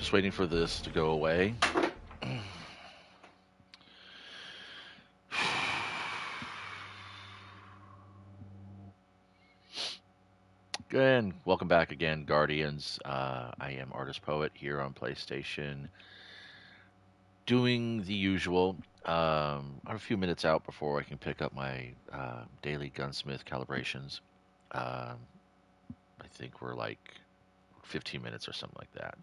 Just waiting for this to go away. Good. Welcome back again, Guardians. I am Artist Poet here on PlayStation, doing the usual. I'm a few minutes out before I can pick up my daily gunsmith calibrations. Um, I think we're like 15 minutes or something like that.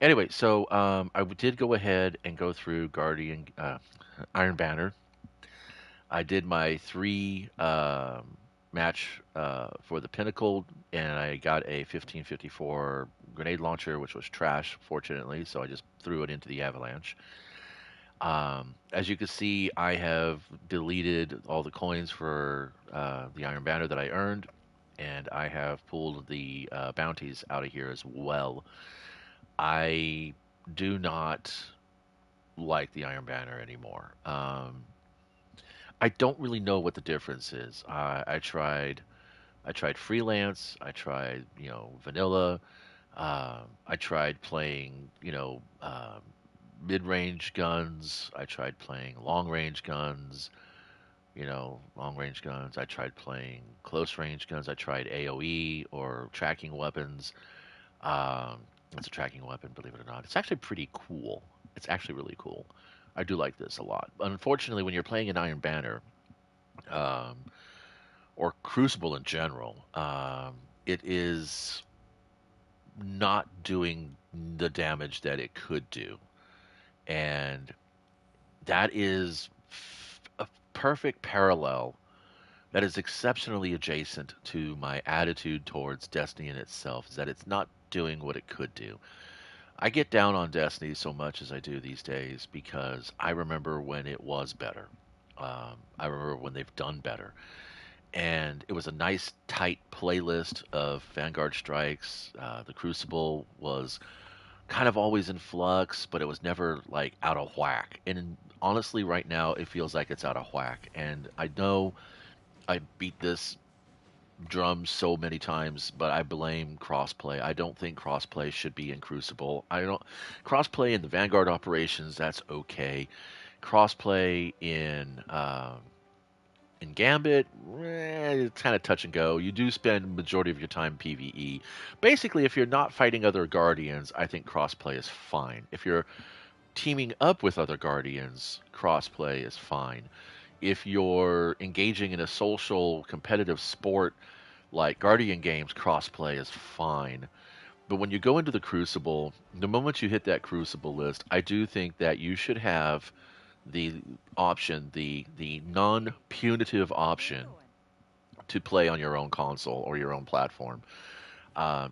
Anyway, so I did go ahead and go through Iron Banner. I did my three match for the Pinnacle, and I got a 1554 grenade launcher, which was trash, fortunately, so I just threw it into the avalanche. As you can see, I have deleted all the coins for the Iron Banner that I earned, and I have pulled the bounties out of here as well. I do not like the Iron Banner anymore. I don't really know what the difference is. I tried freelance. I tried vanilla. I tried playing mid-range guns. I tried playing long-range guns. Long-range guns. I tried playing close-range guns. I tried AOE or tracking weapons. Um, it's a tracking weapon, believe it or not. It's actually pretty cool. It's actually really cool. I do like this a lot. Unfortunately, when you're playing an Iron Banner, um, or Crucible in general, it is not doing the damage that it could do. And that is a perfect parallel that is exceptionally adjacent to my attitude towards Destiny in itself, is that it's not doing what it could do. I get down on Destiny so much as I do these days because I remember when it was better. I remember when they've done better. And it was a nice tight playlist of Vanguard strikes. The Crucible was kind of always in flux, but it was never like out of whack. And honestly, right now it feels like it's out of whack. And I know I beat this drum so many times, but I blame crossplay. I don't think crossplay should be in Crucible. I don't crossplay in the Vanguard operations. That's okay. Crossplay in Gambit, it's kind of touch and go. You do spend majority of your time PvE. Basically, if you're not fighting other Guardians, I think crossplay is fine. If you're teaming up with other Guardians, crossplay is fine. If you're engaging in a social competitive sport like Guardian games, crossplay is fine. But when you go into the Crucible, the moment you hit that Crucible list, I do think that you should have the option, the non-punitive option to play on your own console or your own platform.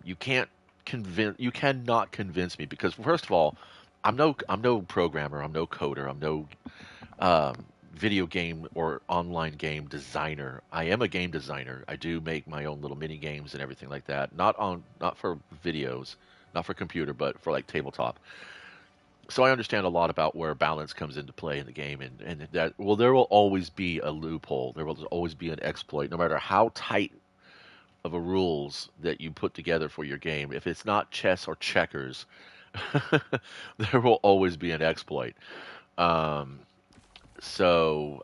You cannot convince me because first of all, I'm no programmer, I'm no coder, I'm no video game or online game designer. I am a game designer. I do make my own little mini games and everything like that. Not for videos, not for computer, but for like tabletop. So I understand a lot about where balance comes into play in the game, and that well, there will always be a loophole. There will always be an exploit, no matter how tight of a rules that you put together for your game. If it's not chess or checkers, there will always be an exploit. Um, so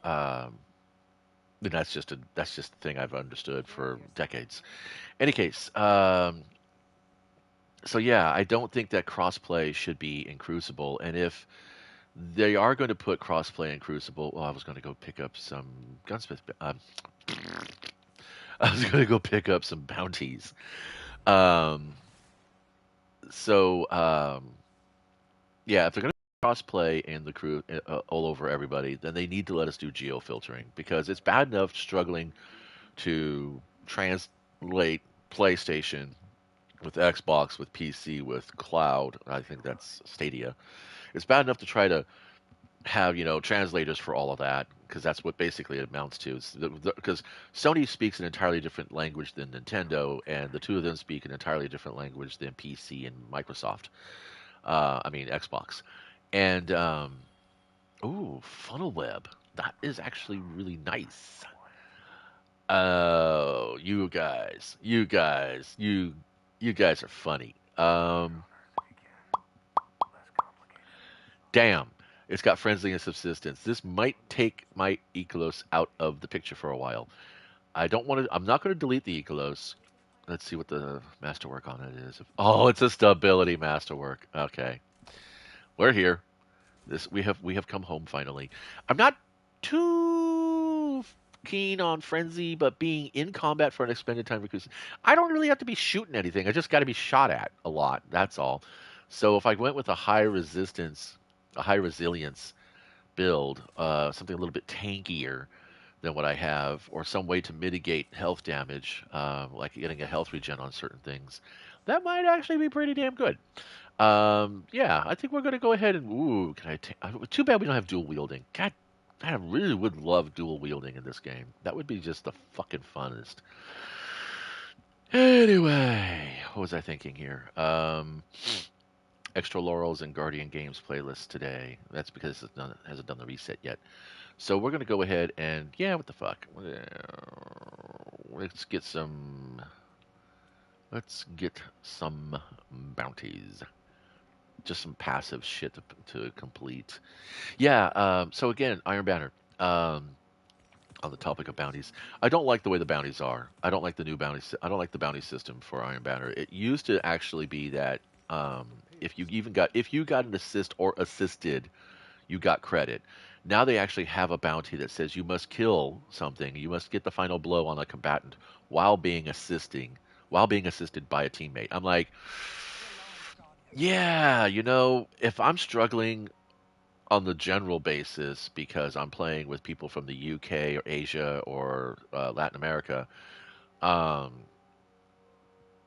that's just the thing I've understood for decades. Any case, so yeah, I don't think that crossplay should be in Crucible, and if they are going to put crossplay in Crucible. Well, I was going to go pick up some gunsmith. I was going to go pick up some bounties. Um, so yeah, if they're going to crossplay in the crew all over everybody, then they need to let us do geo filtering because it's bad enough struggling to translate PlayStation with Xbox, with PC, with cloud. I think that's Stadia. It's bad enough to try to have translators for all of that because that's what basically it amounts to. Because Sony speaks an entirely different language than Nintendo, and the two of them speak an entirely different language than PC and Microsoft. I mean Xbox. And ooh, funnel web. That is actually really nice. Oh, you guys are funny. Damn. It's got friendly and subsistence. This might take my Ecolos out of the picture for a while. I don't want to. I'm not going to delete the Ecolos. Let's see what the masterwork on it is. Oh, it's a stability masterwork. Okay, we're here. This we have come home finally. I'm not too keen on frenzy, but being in combat for an extended time because I don't really have to be shooting anything. I just got to be shot at a lot. That's all. So if I went with a high resistance, a high resilience build, something a little bit tankier than what I have, or some way to mitigate health damage, like getting a health regen on certain things, that might actually be pretty damn good. Yeah, I think we're gonna go ahead and ooh. Too bad we don't have dual wielding. God, I really would love dual wielding in this game. That would be just the fucking funnest. Anyway, what was I thinking here? Extra laurels and Guardian Games playlist today. That's because hasn't done the reset yet. So we're gonna go ahead and yeah, what the fuck? Let's get some. Let's get some bounties. Just some passive shit to complete. Yeah. So again, Iron Banner. On the topic of bounties, I don't like the way the bounties are. I don't like the new bounties. I don't like the bounty system for Iron Banner. It used to actually be that if you got an assist or assisted, you got credit. Now they actually have a bounty that says you must kill something. You must get the final blow on a combatant while being assisted by a teammate. I'm like, yeah, if I'm struggling on the general basis because I'm playing with people from the UK or Asia or Latin America, um,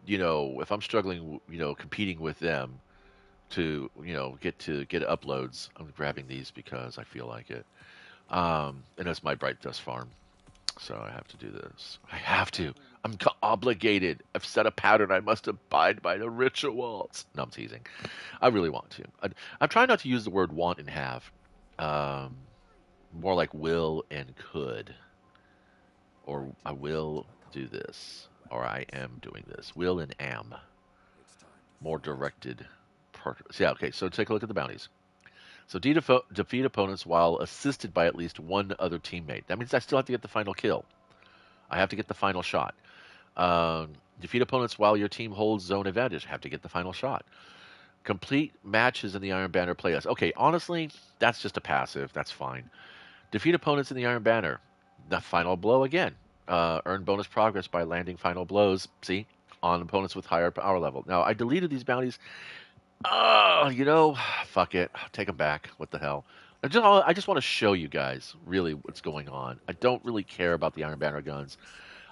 if I'm struggling, competing with them to get uploads, I'm grabbing these because I feel like it. And that's my Bright Dust farm. So I have to do this. I have to. I'm obligated. I've set a pattern. I must abide by the rituals. No, I'm teasing. I really want to. I'm trying not to use the word want and have. Um, More like will and could. Or I will do this. Or I am doing this. Will and am. More directed purpose. Yeah, okay. So take a look at the bounties. So defeat opponents while assisted by at least one other teammate. That means I still have to get the final kill. I have to get the final shot. Defeat opponents while your team holds zone advantage. Have to get the final shot. Complete matches in the Iron Banner playlist. Okay, honestly, that's just a passive. That's fine. Defeat opponents in the Iron Banner. The final blow again. Earn bonus progress by landing final blows. See? On opponents with higher power level. Now, I deleted these bounties. Oh, fuck it. Take them back. What the hell? I just want to show you guys really what's going on. I don't really care about the Iron Banner guns.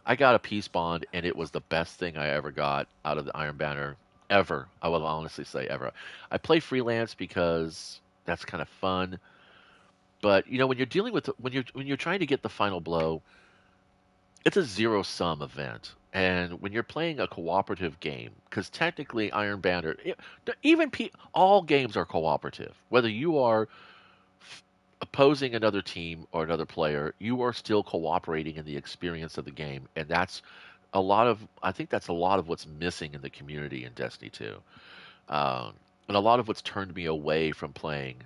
I got a peace bond, and it was the best thing I ever got out of the Iron Banner ever. I will honestly say ever. I play freelance because that's kind of fun. But when you're dealing with when you're trying to get the final blow, it's a zero sum event. And when you're playing a cooperative game, because technically Iron Banner, all games are cooperative. Whether you are opposing another team or another player, you are still cooperating in the experience of the game, and I think that's a lot of what's missing in the community in Destiny 2, and a lot of what's turned me away from playing,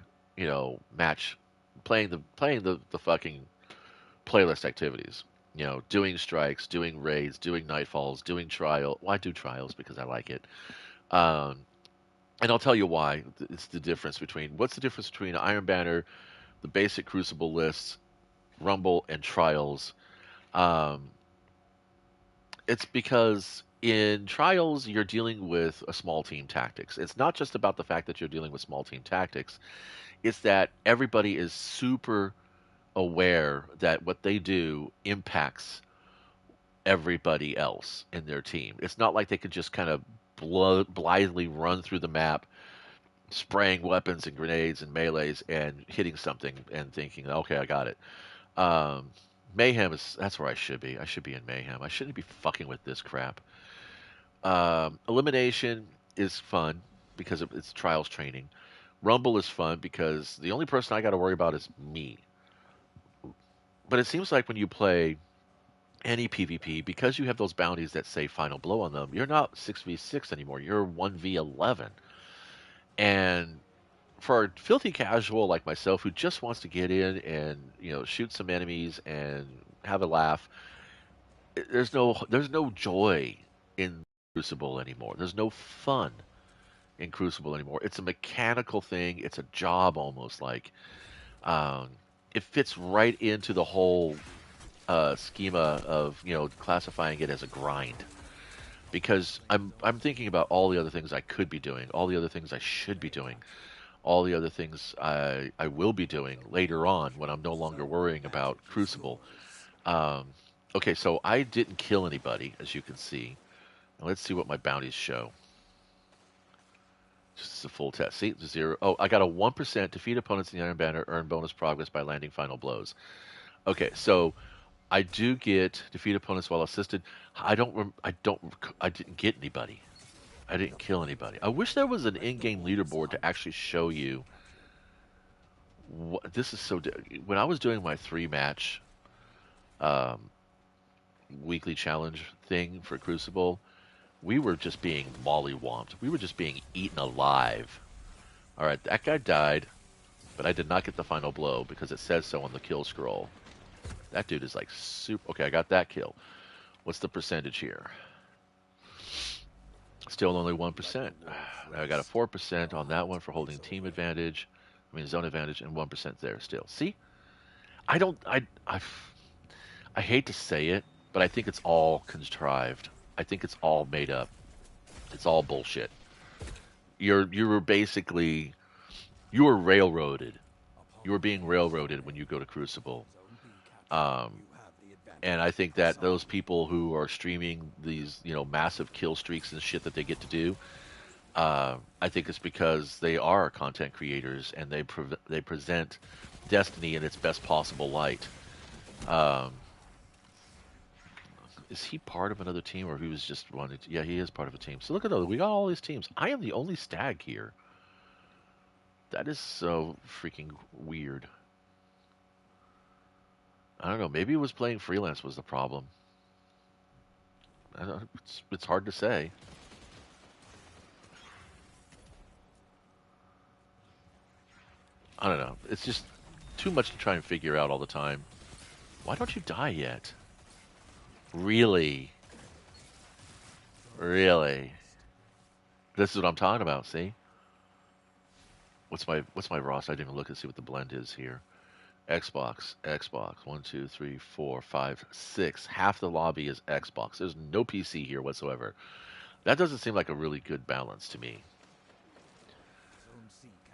match, playing the fucking playlist activities. Doing strikes, doing raids, doing nightfalls, doing trial. Well, I do trials because I like it. Um, and I'll tell you why. It's the difference between what's the difference between Iron Banner, the basic Crucible lists, Rumble, and Trials. Um, it's because in Trials, you're dealing with a small team tactics. It's not just about the fact that you're dealing with small team tactics, it's that everybody is super aware that what they do impacts everybody else in their team. It's not like they could just kind of blithely run through the map spraying weapons and grenades and melees and hitting something and thinking, okay, I got it. Um, Mayhem that's where I should be. I should be in Mayhem. I shouldn't be fucking with this crap. Elimination is fun because it's trials training. Rumble is fun because the only person I got to worry about is me. But it seems like when you play any PvP, because you have those bounties that say final blow on them, you're not 6v6 anymore. You're 1v11. And for a filthy casual like myself who just wants to get in and shoot some enemies and have a laugh, there's no joy in Crucible anymore. There's no fun in Crucible anymore. It's a mechanical thing. It's a job almost like. Um, it fits right into the whole schema of classifying it as a grind because I'm thinking about all the other things I could be doing, all the other things I should be doing, all the other things I will be doing later on when I'm no longer worrying about Crucible. Um, okay, so I didn't kill anybody, as you can see. Now let's see what my bounties show. Just a full test. See, zero. Oh, I got a 1% defeat opponents in the Iron Banner, earn bonus progress by landing final blows. Okay, so I do get defeat opponents while assisted. I didn't get anybody. I didn't kill anybody. I wish there was an in-game leaderboard to actually show you. This is so. When I was doing my 3-match um, weekly challenge thing for Crucible, we were just being mollywomped. We were just being eaten alive. All right, that guy died, but I did not get the final blow because it says so on the kill scroll. That dude is like super. Okay, I got that kill. What's the percentage here? Still only 1%. I got a 4% on that one for holding team advantage. I mean zone advantage, and 1% there still. See, I don't. I hate to say it, but I think it's all contrived. I think it's all made up. It's all bullshit. You were basically you were railroaded. You were being railroaded when you go to Crucible. Um, and I think that those people who are streaming these massive kill streaks and shit that they get to do, I think it's because they are content creators and they present Destiny in its best possible light. Um, is he part of another team, or he was just wanted? Yeah, he is part of a team. So look at those. We got all these teams. I am the only stag here. That is so freaking weird. I don't know. Maybe it was playing freelance was the problem. I don't, it's hard to say. I don't know. It's just too much to try and figure out all the time. Why don't you die yet? Really? Really? This is what I'm talking about, see? What's my Ross? I didn't even look and see what the blend is here. Xbox, Xbox. 1, 2, 3, 4, 5, 6. Half the lobby is Xbox. There's no PC here whatsoever. That doesn't seem like a really good balance to me.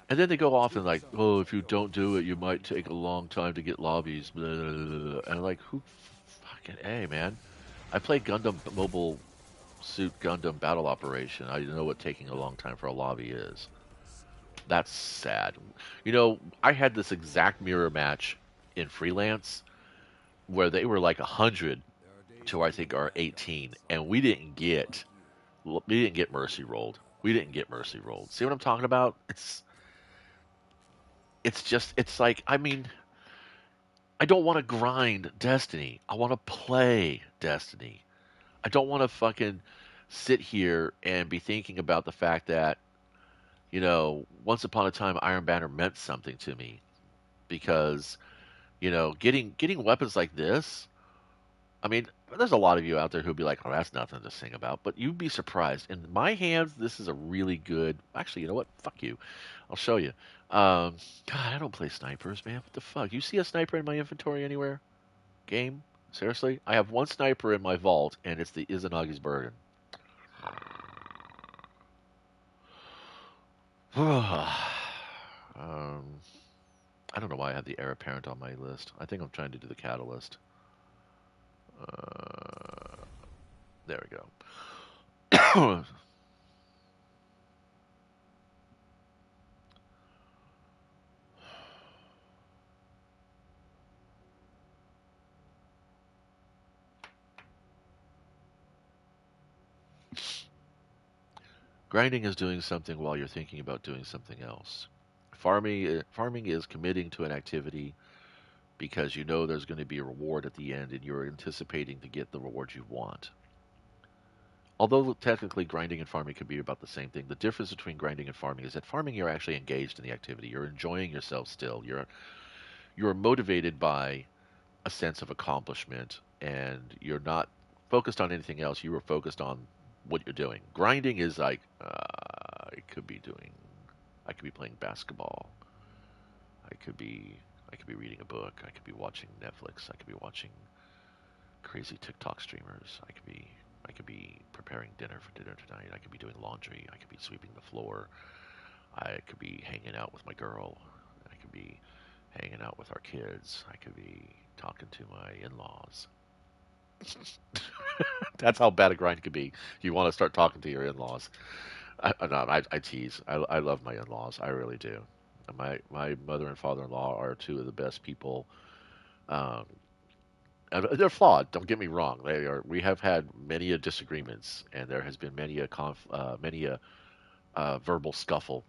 And then they go off and like, oh, if you don't do it, you might take a long time to get lobbies. Blah, blah, blah. And I'm like, who fucking A, man? I played Gundam Mobile Suit Gundam Battle Operation. I know what taking a long time for a lobby is. That's sad. I had this exact mirror match in freelance where they were like 100 to I think our 18, and we didn't get mercy rolled. We didn't get mercy rolled. See what I'm talking about? It's like, I mean, I don't want to grind Destiny. I want to play Destiny. I don't want to fucking sit here and be thinking about the fact that, once upon a time Iron Banner meant something to me because, getting weapons like this, I mean, there's a lot of you out there who'd be like, "Oh, that's nothing to sing about," but you'd be surprised. In my hands, this is a really good. Actually, you know what? Fuck you. I'll show you. God, I don't play snipers, man. What the fuck? You see a sniper in my inventory anywhere? Game? Seriously? I have one sniper in my vault, and it's the Izanagi's Burden. um, I don't know why I have the heir apparent on my list. I think I'm trying to do the catalyst. There we go. Grinding is doing something while you're thinking about doing something else. Farming is committing to an activity because you know there's going to be a reward at the end and you're anticipating to get the reward you want. although technically grinding and farming could be about the same thing, the difference between grinding and farming is that farming you're actually engaged in the activity. You're enjoying yourself still. You're motivated by a sense of accomplishment, and you're not focused on anything else. You were focused on what you're doing. Grinding is like I could be playing basketball. I could be I could be reading a book. I could be watching Netflix. I could be watching crazy TikTok streamers. I could be preparing dinner for dinner tonight. I could be doing laundry. I could be sweeping the floor. I could be hanging out with my girl. I could be hanging out with our kids. I could be talking to my in-laws. That's how bad a grind could be. You want to start talking to your in-laws. I tease. I love my in-laws. I really do. My mother and father-in-law are two of the best people. Um, and they're flawed. Don't get me wrong. They are. We have had many a disagreements, and there has been many a verbal scuffle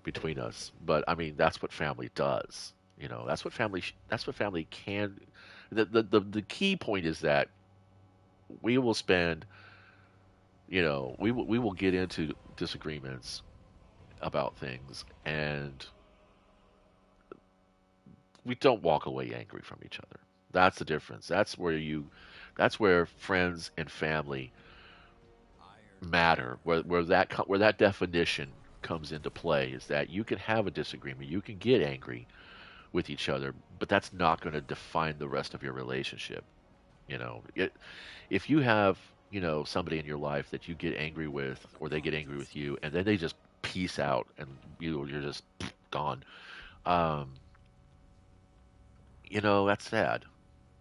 between us. But I mean, that's what family does. You know, that's what family can. The key point is that we will spend. You know, we will get into disagreements about things, and we don't walk away angry from each other. That's the difference. That's where friends and family matter. Where that definition comes into play is that you can have a disagreement, you can get angry with each other, but that's not going to define the rest of your relationship. You know, if you have somebody in your life that you get angry with, or they get angry with you, and then they just peace out, and you're just gone. Um, that's sad,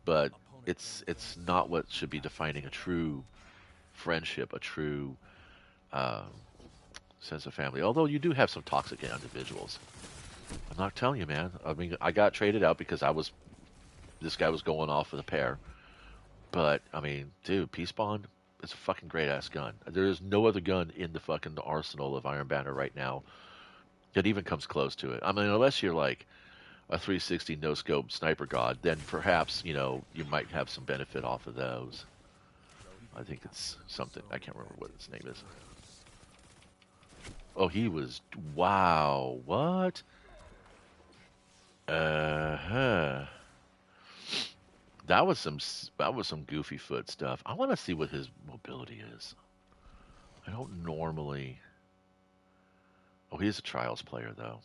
but it's not what should be defining a true friendship, a true um, sense of family. Although you do have some toxic individuals. I'm not telling you, man. I mean, I got traded out because this guy was going off with a pair. But I mean, dude, Peace Bond is a fucking great ass gun. There is no other gun in the fucking arsenal of Iron Banner right now that even comes close to it. I mean, unless you're like a 360 no scope sniper god, then perhaps you might have some benefit off of those. I think it's something I can't remember what its name is. Oh, he was wow. What? Uh huh. That was some goofy foot stuff. I want to see what his mobility is. I don't normally. Oh, he's a trials player though.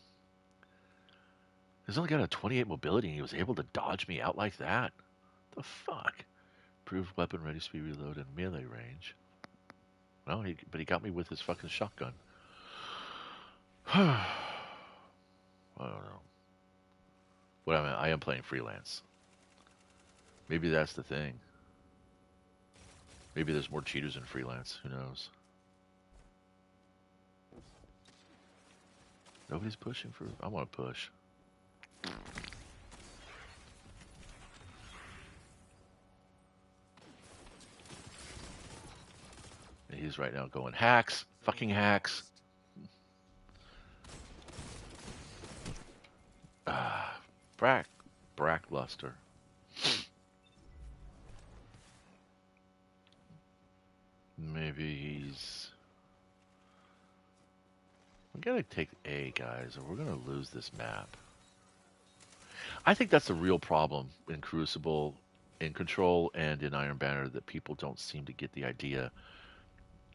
He's only got a 28 mobility, and he was able to dodge me out like that. The fuck? Improved weapon ready speed reload and melee range. Well, but he got me with his fucking shotgun. I don't know. What I am playing freelance. Maybe that's the thing. Maybe there's more cheaters in freelance. Who knows? Nobody's pushing for. I want to push. And he's right now going hacks, fucking hacks. Ah, brackluster. Maybe he's. We gotta take A, guys, or we're gonna lose this map. I think that's the real problem in Crucible, in Control, and in Iron Banner, that people don't seem to get the idea.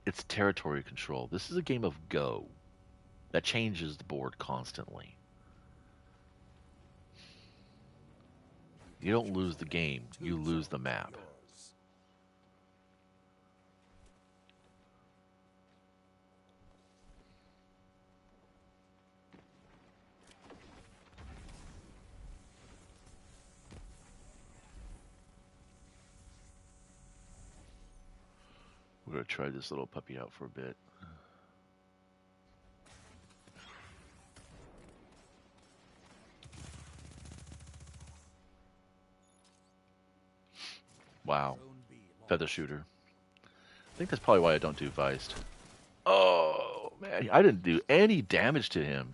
It's territory control. This is a game of Go that changes the board constantly. You don't lose the game, you lose the map. We're going to try this little puppy out for a bit. Wow. Feather shooter. I think that's probably why I don't do Viced. Oh, man. I didn't do any damage to him.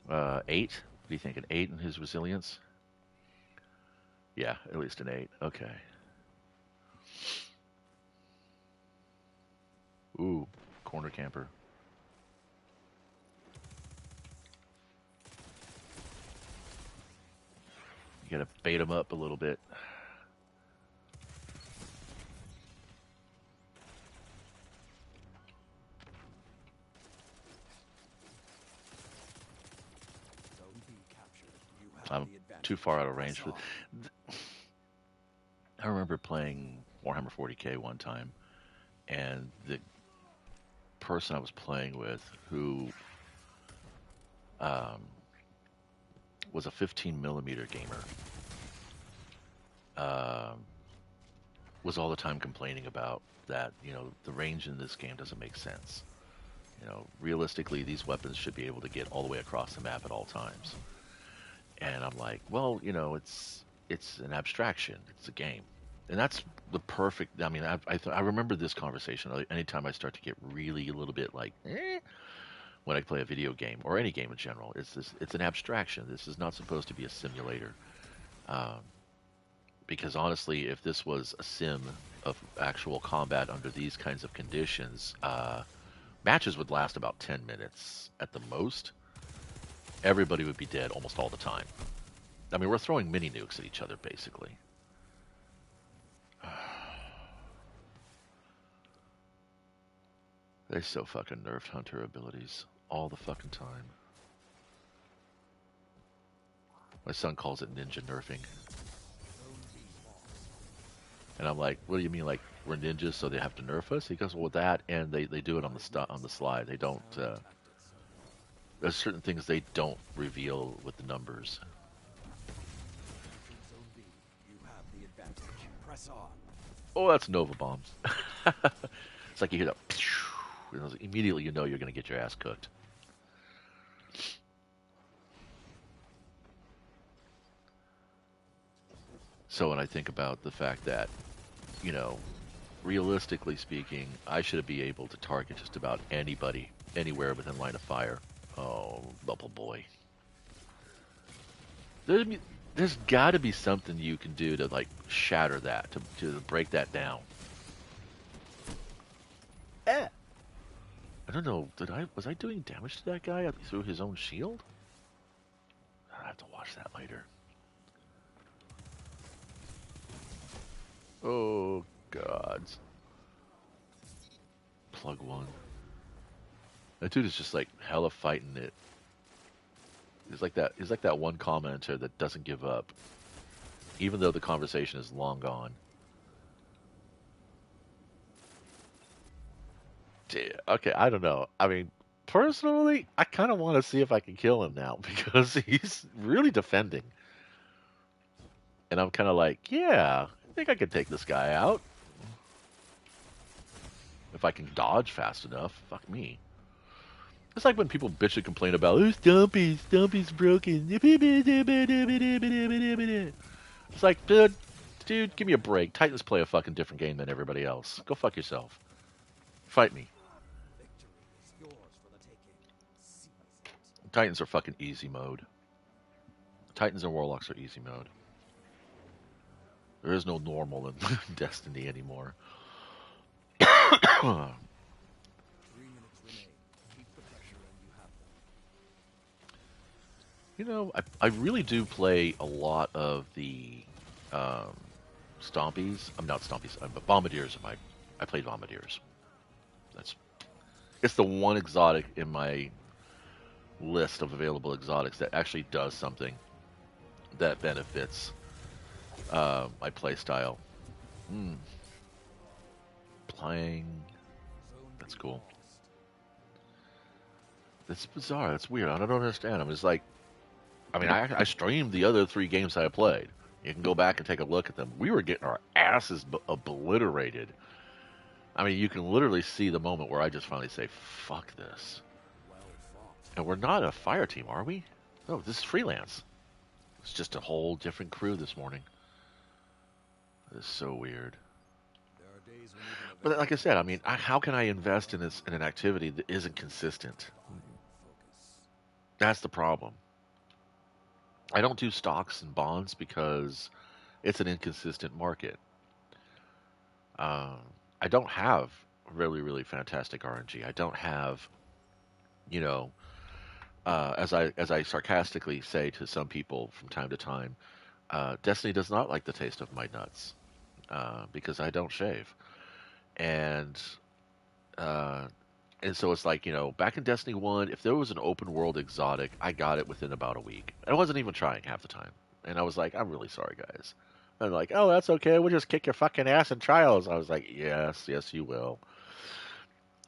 8? What do you think? An 8 in his resilience? Yeah, at least an 8. Okay. Ooh, corner camper. You gotta bait them up a little bit. I'm too far out of range for. I remember playing Warhammer 40K one time, and the person I was playing with, who um, was a 15 millimeter gamer, um, was all the time complaining about that. The range in this game doesn't make sense. Realistically, these weapons should be able to get all the way across the map at all times. And I'm like, well, it's an abstraction. It's a game, and that's the perfect. I mean, I remember this conversation. Anytime I start to get really a little bit like, when I play a video game or any game in general, it's an abstraction. This is not supposed to be a simulator. Um, because honestly, if this was a sim of actual combat under these kinds of conditions, matches would last about 10 minutes at the most. Everybody would be dead almost all the time. I mean, we're throwing mini nukes at each other, basically. They so fucking nerfed Hunter abilities all the fucking time. My son calls it ninja nerfing. And I'm like, what do you mean, like, we're ninjas, so they have to nerf us? He goes, well, with that, and they do it on the slide. They don't, there's certain things they don't reveal with the numbers. Oh, that's Nova bombs. It's like you hear that, immediately you know you're going to get your ass cooked. So when I think about the fact that, realistically speaking, I should be able to target just about anybody, anywhere within line of fire. Oh, bubble boy. There's got to be something you can do to, like, shatter that, to break that down. Eh. I don't know. Was I doing damage to that guy through his own shield? I have to watch that later. Oh, gods. Plug one. That dude is just like hella fighting it. He's like that one commenter that doesn't give up, even though the conversation is long gone. Okay, I don't know. I mean, personally, I kind of want to see if I can kill him now because he's really defending. And I'm kind of like, yeah, I think I could take this guy out. If I can dodge fast enough, fuck me. It's like when people bitch and complain about, oh, Stumpy's broken. It's like, dude, give me a break. Titans play a fucking different game than everybody else. Go fuck yourself. Fight me. Titans are fucking easy mode. Titans and Warlocks are easy mode. There is no normal in Destiny anymore. I really do play a lot of the um, Stompies. I'm not Stompies, but Bombardiers. I played Bombardiers. It's the one exotic in my list of available exotics that actually does something that benefits my playstyle. Mm. Playing. That's cool. That's bizarre. That's weird. I don't understand. I'm just like, I mean, I streamed the other 3 games I played. You can go back and take a look at them. We were getting our asses obliterated. I mean, you can literally see the moment where I just finally say, fuck this. And we're not a fire team, are we? No, this is freelance. It's just a whole different crew this morning. It's so weird. But like I said, I mean, how can I invest in an activity that isn't consistent? That's the problem. I don't do stocks and bonds because it's an inconsistent market. Um, I don't have really, really fantastic RNG. I don't have, you know, as I sarcastically say to some people from time to time, Destiny does not like the taste of my nuts because I don't shave, and uh, and so it's like, back in Destiny One, if there was an open world exotic, I got it within about a week. And I wasn't even trying half the time, and I was like, I'm really sorry, guys. And they're like, oh, that's okay. We'll just kick your fucking ass in trials. I was like, yes, yes, you will.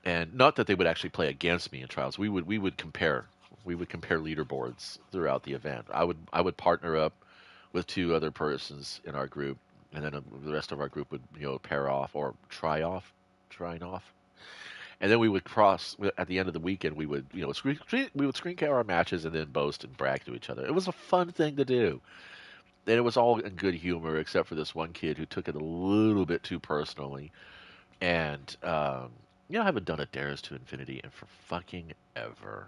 And not that they would actually play against me in trials. We would compare leaderboards throughout the event. I would partner up with two other persons in our group, and then the rest of our group would pair off or trying off, and then we would cross at the end of the weekend. We would screen care our matches and then boast and brag to each other. It was a fun thing to do, and it was all in good humor, except for this one kid who took it a little bit too personally. And I haven't done a Dares to Infinity in for fucking ever.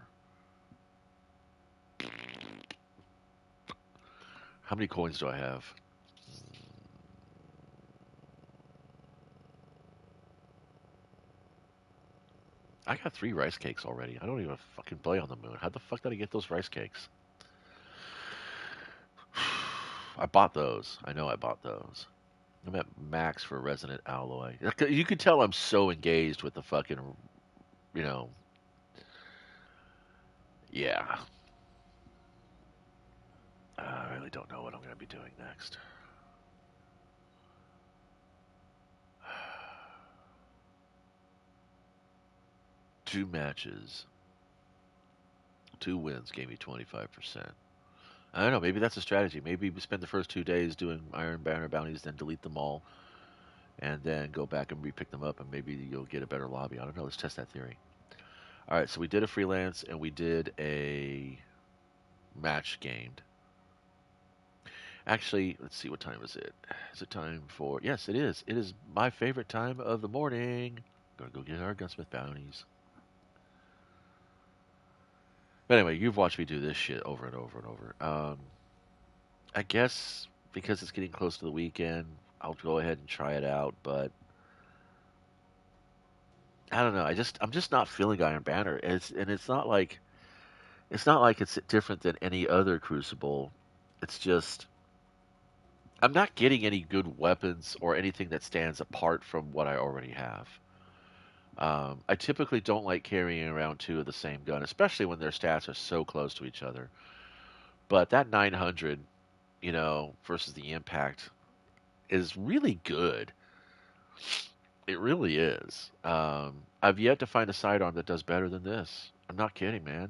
How many coins do I have? I got 3 rice cakes already. I don't even fucking play on the moon. How the fuck did I get those rice cakes? I bought those. I know I bought those. I'm at max for Resonant Alloy. You could tell I'm so engaged with the fucking, you know, yeah. I really don't know what I'm going to be doing next. 2 matches, 2 wins gave me 25%. I don't know. Maybe that's a strategy. Maybe we spend the first 2 days doing Iron Banner bounties, then delete them all, and then go back and repick them up, and maybe you'll get a better lobby. I don't know. Let's test that theory. All right. So we did a freelance, and we did a match gamed. Actually, let's see. What time is it? Is it time for? Yes, it is. It is my favorite time of the morning. Gonna go get our gunsmith bounties. But anyway, you've watched me do this shit over and over and over. I guess because it's getting close to the weekend, I'll go ahead and try it out. But I don't know. I'm just not feeling Iron Banner. It's not like it's different than any other Crucible. It's just I'm not getting any good weapons or anything that stands apart from what I already have. I typically don't like carrying around two of the same gun, especially when their stats are so close to each other. But that 900, versus the impact is really good. It really is. I've yet to find a sidearm that does better than this. I'm not kidding, man.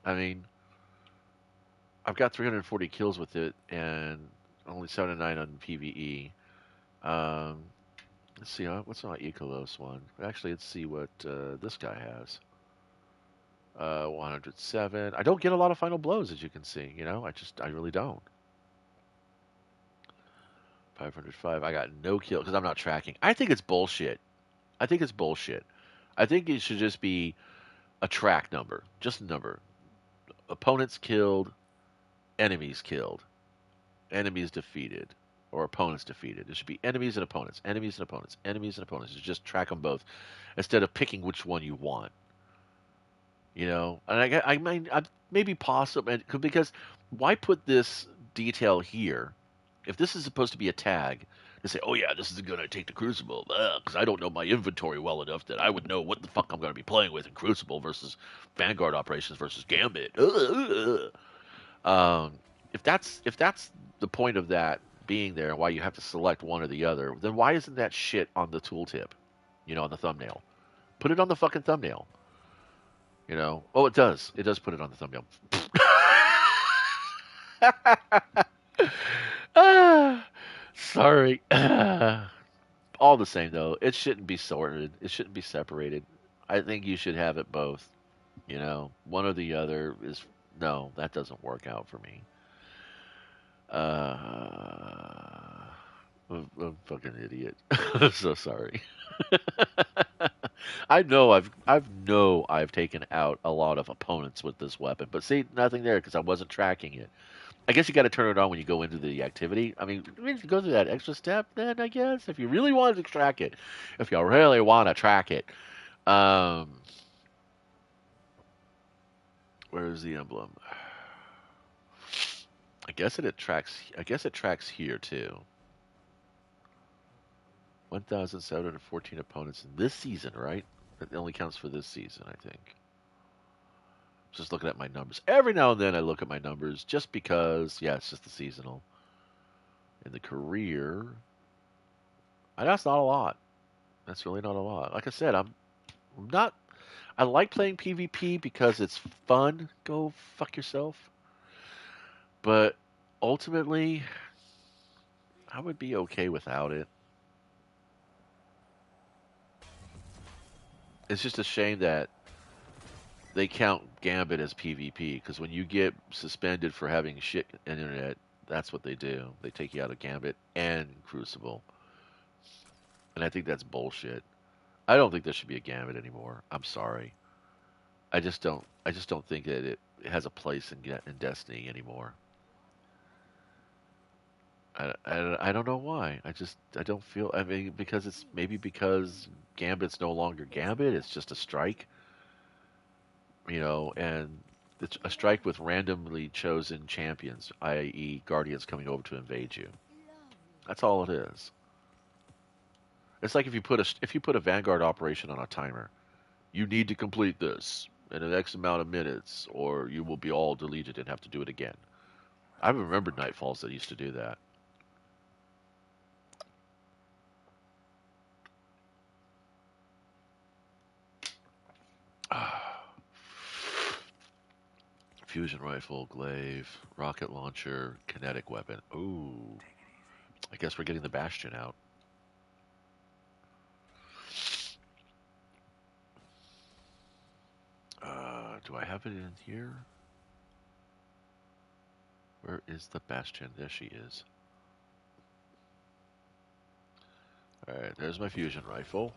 I mean, I've got 340 kills with it and only 79 on PVE. Um, let's see, what's my Ecolos one? Actually, let's see what this guy has. 107. I don't get a lot of final blows, as you can see. I really don't. 505. I got no kill because I'm not tracking. I think it's bullshit. I think it's bullshit. I think it should just be a track number, just a number. Opponents killed, enemies killed, enemies defeated, or opponents defeated. It should be enemies and opponents, enemies and opponents, enemies and opponents. You just track them both instead of picking which one you want. And I mean, maybe possible because why put this detail here if this is supposed to be a tag? To say, oh yeah, this is going to take the Crucible, because I don't know my inventory well enough that I would know what the fuck I'm going to be playing with in Crucible versus Vanguard operations versus Gambit. Um, if that's the point of that being there, and why you have to select one or the other, then why isn't that shit on the tooltip? On the thumbnail. Put it on the fucking thumbnail. Oh, it does. It does put it on the thumbnail. Ah, sorry. All the same though, it shouldn't be sorted. It shouldn't be separated. I think you should have it both. One or the other is no. That doesn't work out for me. I'm a fucking idiot. I'm so sorry. I've taken out a lot of opponents with this weapon, but see, nothing there because I wasn't tracking it. I guess you got to turn it on when you go into the activity. I mean, if you go through that extra step, then I guess if you really want to track it, if you really want to track it, um, where's the emblem? I guess it tracks. I guess it tracks here too. 1,714 opponents in this season, right? It only counts for this season, I think. Just looking at my numbers. Every now and then I look at my numbers just because, yeah, it's just the seasonal. In the career, that's not a lot. That's really not a lot. Like I said, I'm not. I like playing PvP because it's fun. Go fuck yourself. But ultimately, I would be okay without it. It's just a shame that they count Gambit as PvP because when you get suspended for having shit internet, that's what they do. They take you out of Gambit and Crucible, and I think that's bullshit. I don't think there should be a Gambit anymore. I'm sorry. I just don't. I just don't think that it has a place in Destiny anymore. I don't know why. I don't feel. I mean, because it's maybe because Gambit's no longer Gambit. It's just a strike, and it's a strike with randomly chosen champions, i.e., Guardians coming over to invade you. That's all it is. It's like if you put a Vanguard operation on a timer, you need to complete this in an X amount of minutes, or you will be all deleted and have to do it again. I remember Nightfalls that used to do that. Fusion rifle, glaive, rocket launcher, kinetic weapon. Ooh, I guess we're getting the Bastion out. Do I have it in here? Where is the Bastion? There she is. Alright, there's my fusion rifle.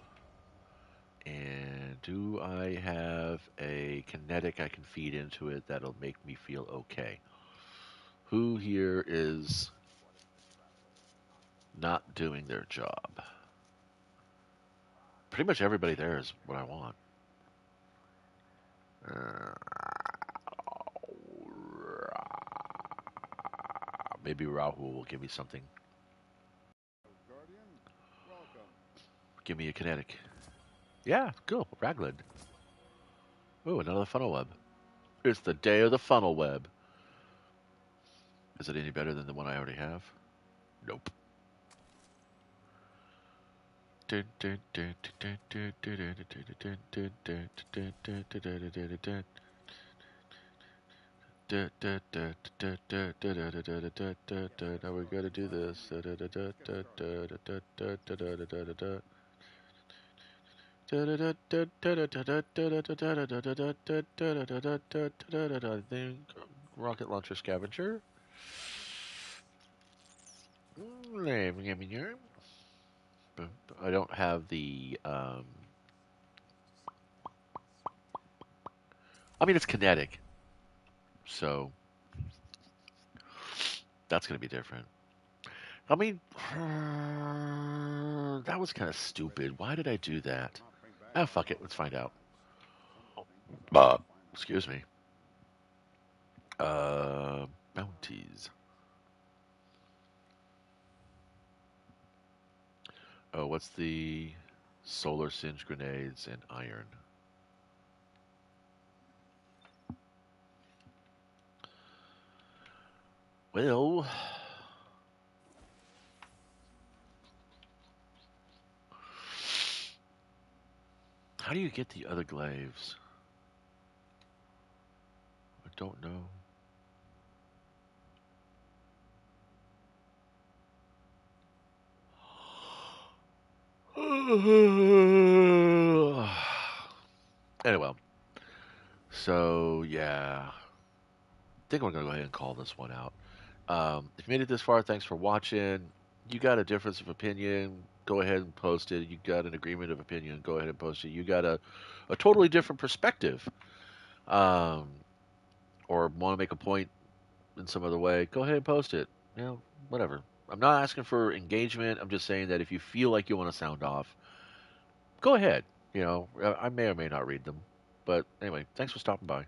And do I have a kinetic I can feed into it that'll make me feel okay? Who here is not doing their job? Pretty much everybody there is what I want. Maybe Rahul will give me something. Give me a kinetic. Yeah, cool. Raglan. Ooh, another funnel web. It's the day of the funnel web. Is it any better than the one I already have? Nope. Now we gotta do this. I think rocket launcher scavenger. I don't have the. I mean, it's kinetic, so that's gonna be different. I mean, that was kind of stupid. Why did I do that? Ah, fuck it. Let's find out. Excuse me. Bounties. Oh, what's the solar singe grenades and iron? Well, how do you get the other glaives? I don't know. Anyway, so yeah, I think we're gonna go ahead and call this one out. If you made it this far, thanks for watching. You got a difference of opinion, go ahead and post it. You got an agreement of opinion, go ahead and post it. You got a totally different perspective, um, or want to make a point in some other way, go ahead and post it. Whatever. I'm not asking for engagement. I'm just saying that if you feel like you want to sound off, go ahead. I may or may not read them. But anyway, thanks for stopping by.